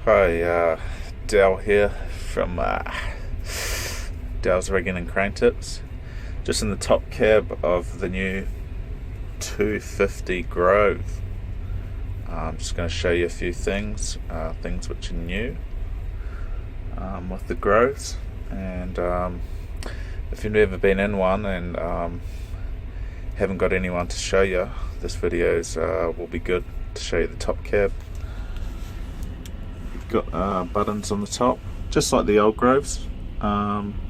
Hi, Dale here from Dale's Rigging and Crane Tips. Just in the top cab of the new 250 Grove. I'm just going to show you a few things which are new with the Groves. And if you've never been in one and haven't got anyone to show you, this video will be good to show you the top cab. Got buttons on the top, just like the old Groves.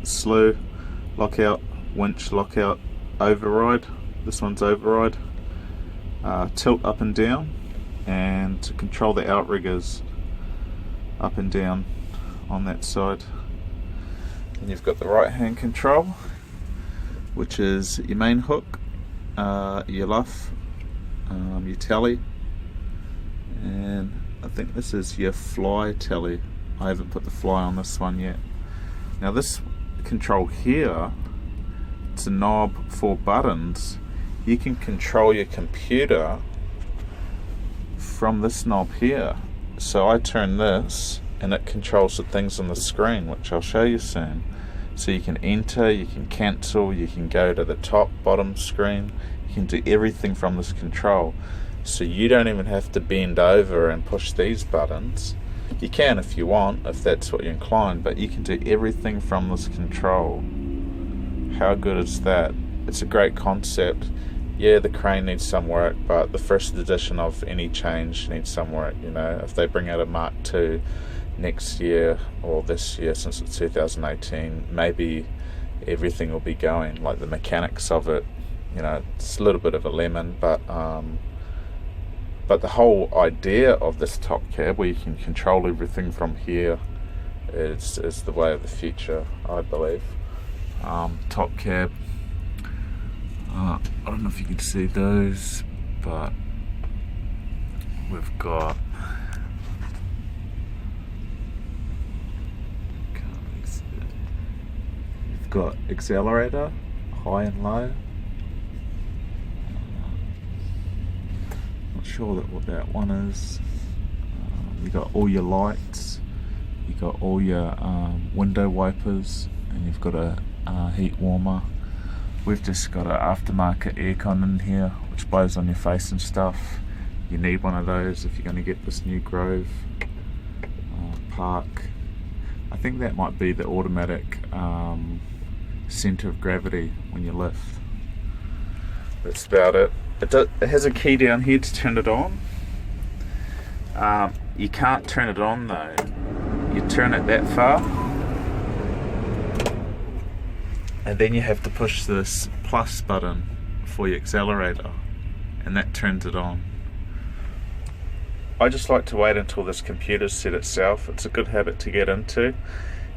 Slew, lockout, winch, lockout, override. This one's override. Tilt up and down, and to control the outriggers up and down on that side. And you've got the right hand control, which is your main hook, your luff, your tally, and I think this is your fly tally. I haven't put the fly on this one yet. Now this control here, it's a knob for buttons. You can control your computer from this knob here. So I turn this and it controls the things on the screen, which I'll show you soon. So you can enter, you can cancel, you can go to the top, bottom screen. You can do everything from this control. So you don't even have to bend over and push these buttons. You can if you want, if that's what you're inclined, but you can do everything from this control. How good is that? It's a great concept. Yeah, the crane needs some work, but the first edition of any change needs some work. You know, if they bring out a Mark II next year or this year, since it's 2018, maybe everything will be going. Like the mechanics of it, you know, it's a little bit of a lemon, but the whole idea of this top cab, where you can control everything from here, is the way of the future, I believe. Top cab. I don't know if you can see those, but we've got accelerator, high and low. Not sure what that one is. You got all your lights, you got all your window wipers, and you've got a heat warmer. We've just got an aftermarket aircon in here, which blows on your face and stuff. You need one of those if you're going to get this new Grove Park. I think that might be the automatic center of gravity when you lift. That's about it. It has a key down here to turn it on. You can't turn it on though. You turn it that far, and then you have to push this plus button for your accelerator, and that turns it on. I just like to wait until this computer's set itself. It's a good habit to get into.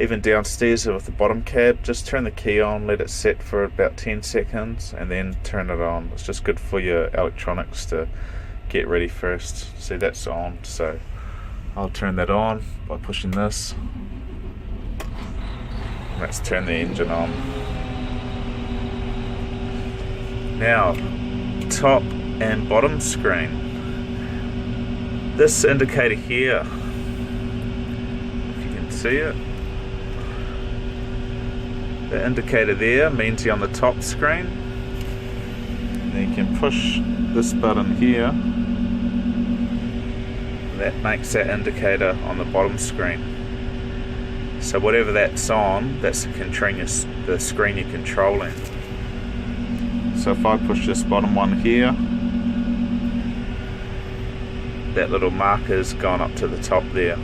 Even downstairs with the bottom cab, just turn the key on, let it set for about 10 seconds, and then turn it on. It's just good for your electronics to get ready first. See, that's on, so I'll turn that on by pushing this. Let's turn the engine on. Now, top and bottom screen. This indicator here, if you can see it, the indicator there means you're on the top screen. And then you can push this button here, and that makes that indicator on the bottom screen. So whatever that's on, that's the screen you're controlling. So if I push this bottom one here, that little marker's gone up to the top there.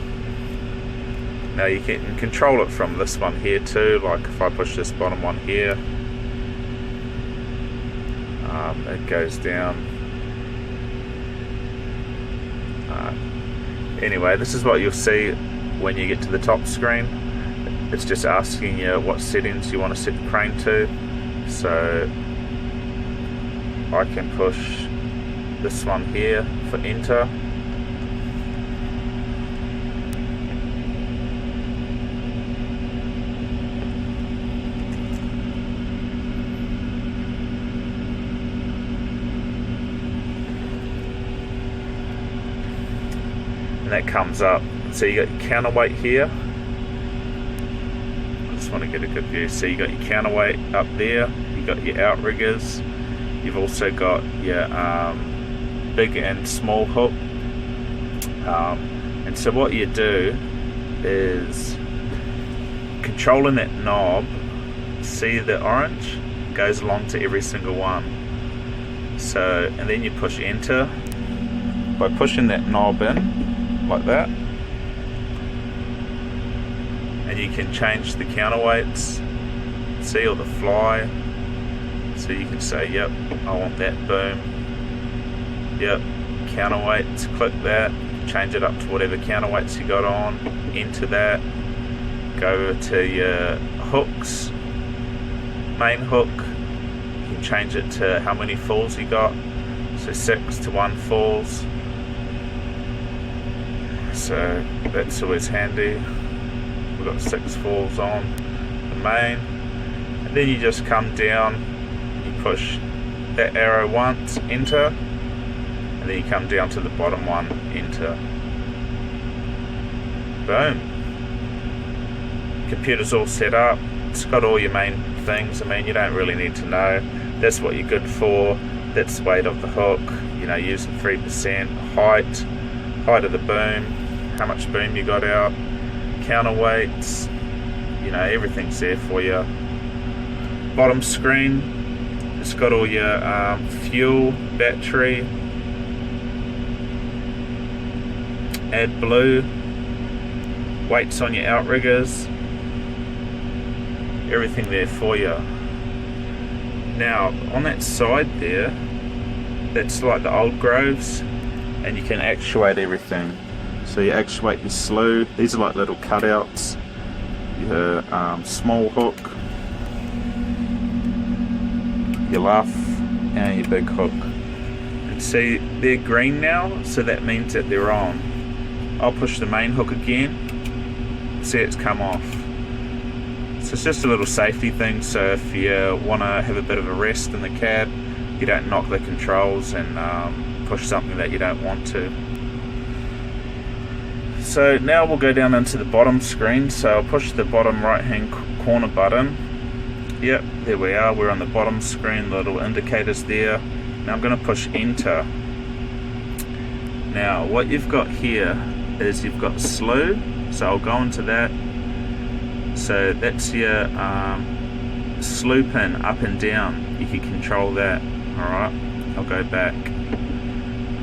Now you can control it from this one here too, like if I push this bottom one here, it goes down. Anyway, this is what you'll see when you get to the top screen. It's just asking you what settings you want to set the crane to. So I can push this one here for enter. and that comes up So you got your counterweight here. I just want to get a good view. So you got your counterweight up there, you got your outriggers, you've also got your big and small hook. And so what you do is controlling that knob. See the orange goes along to every single one. So, and then you push enter by pushing that knob in like that, and you can change the counterweights. See, or the fly. So you can say, yep, I want that boom. Yep, counterweights. Click that. Change it up to whatever counterweights you got on. Enter that. Go to your hooks. Main hook. You can change it to how many falls you got. So 6 to 1 falls. So that's always handy. We've got 6 falls on the main. And then you just come down, you push that arrow once, enter, and then you come down to the bottom one, enter. Boom. Computer's all set up. It's got all your main things. I mean, you don't really need to know. That's what you're good for. That's the weight of the hook. You know, using 3%. Height of the boom. How much boom you got out. Counterweights. You know, everything's there for you. Bottom screen. It's got all your fuel, battery. Add blue. Weights on your outriggers. Everything there for you. Now on that side there, that's like the old groves, and you can actuate everything. So you actuate your slew. These are like little cutouts. Your small hook, your luff, and your big hook. And see, they're green now, so that means that they're on. I'll push the main hook again. See, it's come off. So it's just a little safety thing, so if you want to have a bit of a rest in the cab, you don't knock the controls and push something that you don't want to. So now we'll go down into the bottom screen. So I'll push the bottom right hand corner button. Yep, there we are, we're on the bottom screen, the little indicators there. Now I'm going to push enter. Now what you've got here is you've got slew, so I'll go into that. So that's your slew pin up and down. You can control that. Alright, I'll go back.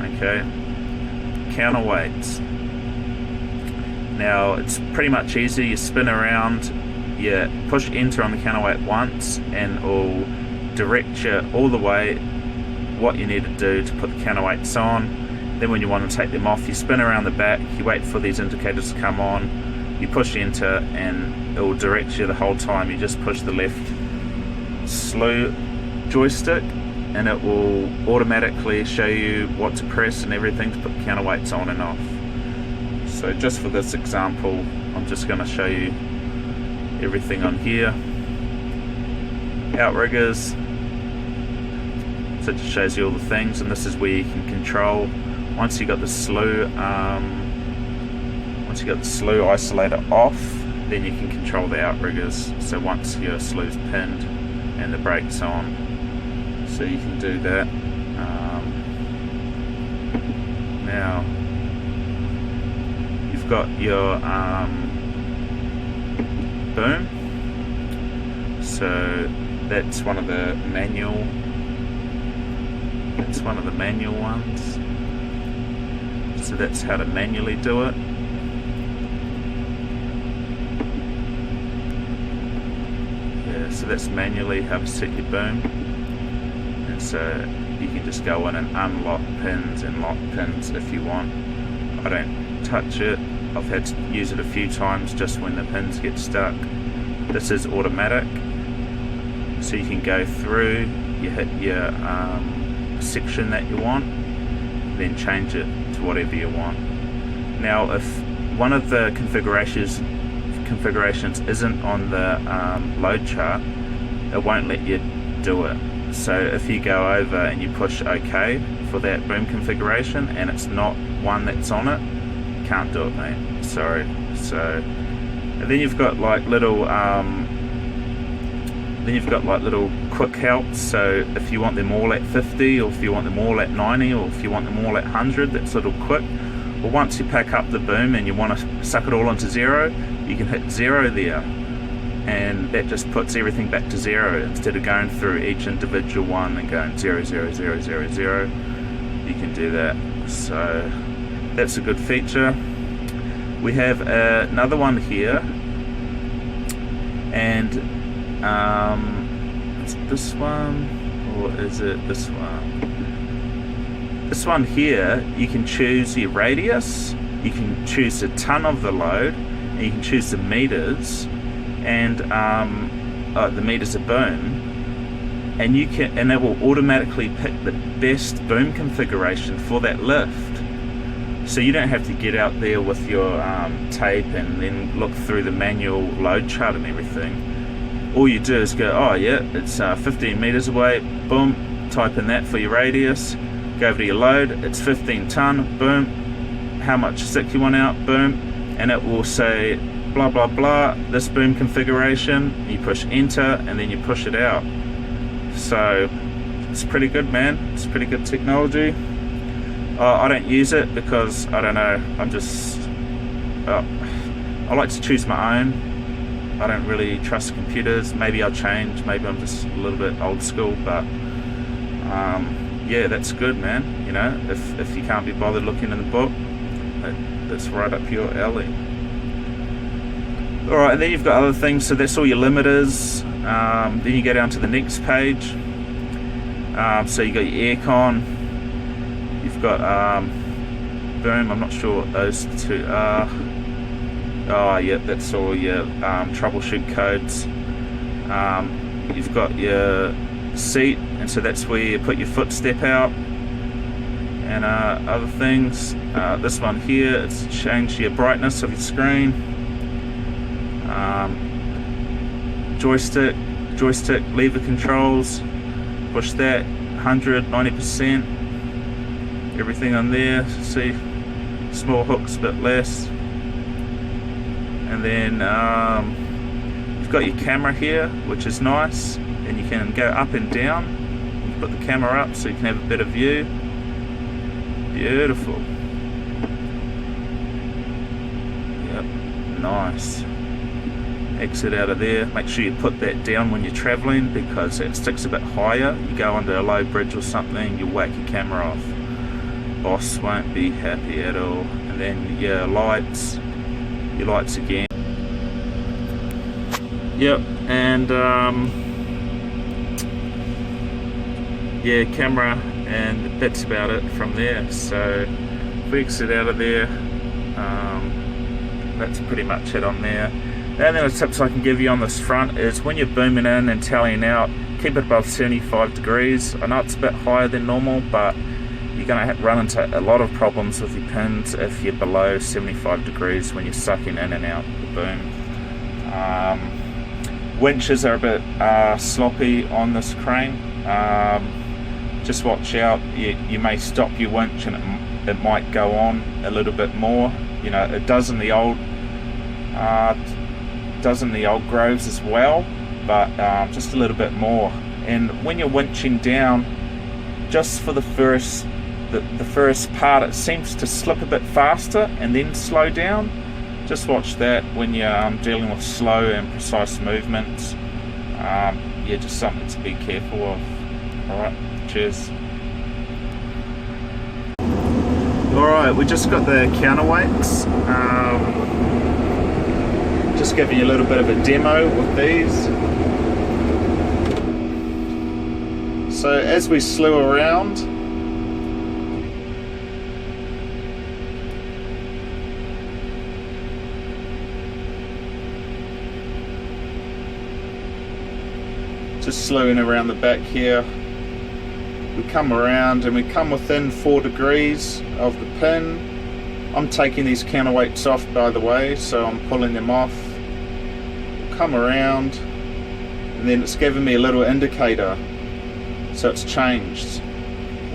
Okay, counterweights. Now it's pretty much easy. You spin around, you push enter on the counterweight once, and it'll direct you all the way what you need to do to put the counterweights on. Then when you want to take them off, you spin around the back, you wait for these indicators to come on, you push enter, and it will direct you the whole time. You just push the left slew joystick and it will automatically show you what to press and everything to put the counterweights on and off. So just for this example, I'm just going to show you everything on here. Outriggers, so it just shows you all the things, and this is where you can control. Once you got the slew isolator off, then you can control the outriggers. So once your slew's pinned and the brake's on, so you can do that. Now you've got your boom. So that's one of the manual. It's one of the manual ones. So that's how to manually do it. Yeah, so that's manually how to set your boom. And so you can just go in and unlock pins and lock pins if you want. I don't touch it. I've had to use it a few times just when the pins get stuck. This is automatic. So you can go through, you hit your section that you want, then change it to whatever you want. Now if one of the configurations isn't on the load chart, it won't let you do it. So if you go over and you push OK for that boom configuration and it's not one that's on it, can't do it, mate. Sorry. So, and then you've got like little quick helps. So if you want them all at 50, or if you want them all at 90, or if you want them all at 100, that's little quick. Well, once you pack up the boom and you want to suck it all onto 0, you can hit 0 there, and that just puts everything back to 0 instead of going through each individual one and going 0, 0, 0, 0, 0. You can do that. So that's a good feature. We have another one here, and is it this one, or is it this one? This one here, you can choose your radius, you can choose the ton of the load, and you can choose the meters, and the meters of boom, and it will automatically pick the best boom configuration for that lift. So you don't have to get out there with your tape and then look through the manual load chart and everything. All you do is go, oh yeah, it's 15 meters away, boom, type in that for your radius, go over to your load, it's 15 ton, boom, how much stick you want out, boom, and it will say blah blah blah, this boom configuration. You push enter and then you push it out. So it's pretty good, man. It's pretty good technology. I don't use it because I don't know, I like to choose my own. I don't really trust computers. Maybe I'll change, maybe I'm just a little bit old school, but yeah, that's good, man. You know, if you can't be bothered looking in the book, that's right up your alley. Alright, and then you've got other things, so that's all your limiters. Then you go down to the next page. So you got your aircon, you've got boom, I'm not sure what those two are. Oh yeah, that's all your troubleshoot codes. You've got your seat, and so that's where you put your footstep out, and other things. This one here, it's change your brightness of your screen. Joystick lever controls, push that 100, 90%, everything on there. See, small hooks a bit less. And then you've got your camera here, which is nice, and you can go up and down. You put the camera up so you can have a better view. Beautiful. Yep, nice. Exit out of there. Make sure you put that down when you're traveling, because it sticks a bit higher. You go under a low bridge or something, you whack your camera off. Boss won't be happy at all. And then your lights again. Yep, and yeah, camera, and that's about it from there. So if we exit out of there, that's pretty much it on there. And then the tips I can give you on this front is when you're booming in and tallying out, keep it above 75 degrees. I know it's a bit higher than normal, but you're going to run into a lot of problems with your pins if you're below 75 degrees when you're sucking in and out the boom. Winches are a bit sloppy on this crane. Just watch out, you may stop your winch and it might go on a little bit more. You know, it does in the old Groves as well, but just a little bit more. And when you're winching down, just for the first part, it seems to slip a bit faster and then slow down. Just watch that when you're dealing with slow and precise movements. Yeah, just something to be careful of. Alright, cheers. Alright, we just got the counterweights. Just giving you a little bit of a demo with these. So as we slew around, just slewing around the back here, we come around and we come within 4 degrees of the pin. I'm taking these counterweights off, by the way, so I'm pulling them off. Come around, and then it's giving me a little indicator, so it's changed.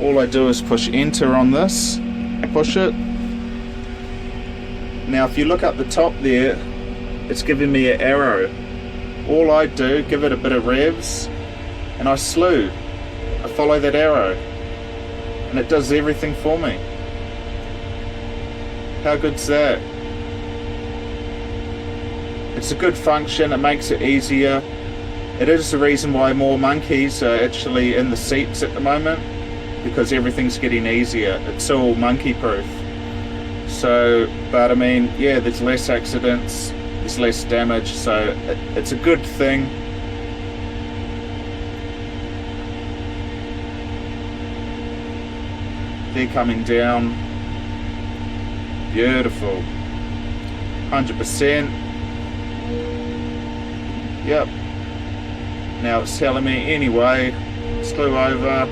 All I do is push enter on this, push it, Now if you look up the top there, it's giving me an arrow. All I do, give it a bit of revs, and I slew. I follow that arrow, and it does everything for me. How good's that? It's a good function, it makes it easier. It is the reason why more monkeys are actually in the seats at the moment, because everything's getting easier. It's all monkey proof. So, but I mean, yeah, there's less accidents, there's less damage, so it's a good thing. They're coming down. Beautiful. 100%. Yep. Now it's telling me anyway, slew over.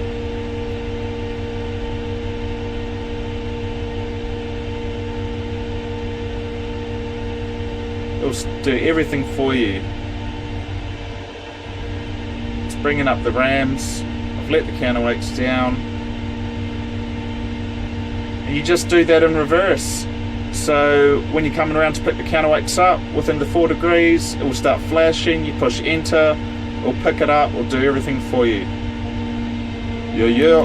It'll do everything for you. It's bringing up the rams. I've let the counterweights down. And you just do that in reverse. So when you're coming around to pick the counterweights up, within the 4 degrees, it will start flashing. You push enter, it'll pick it up, it'll do everything for you. Yeah.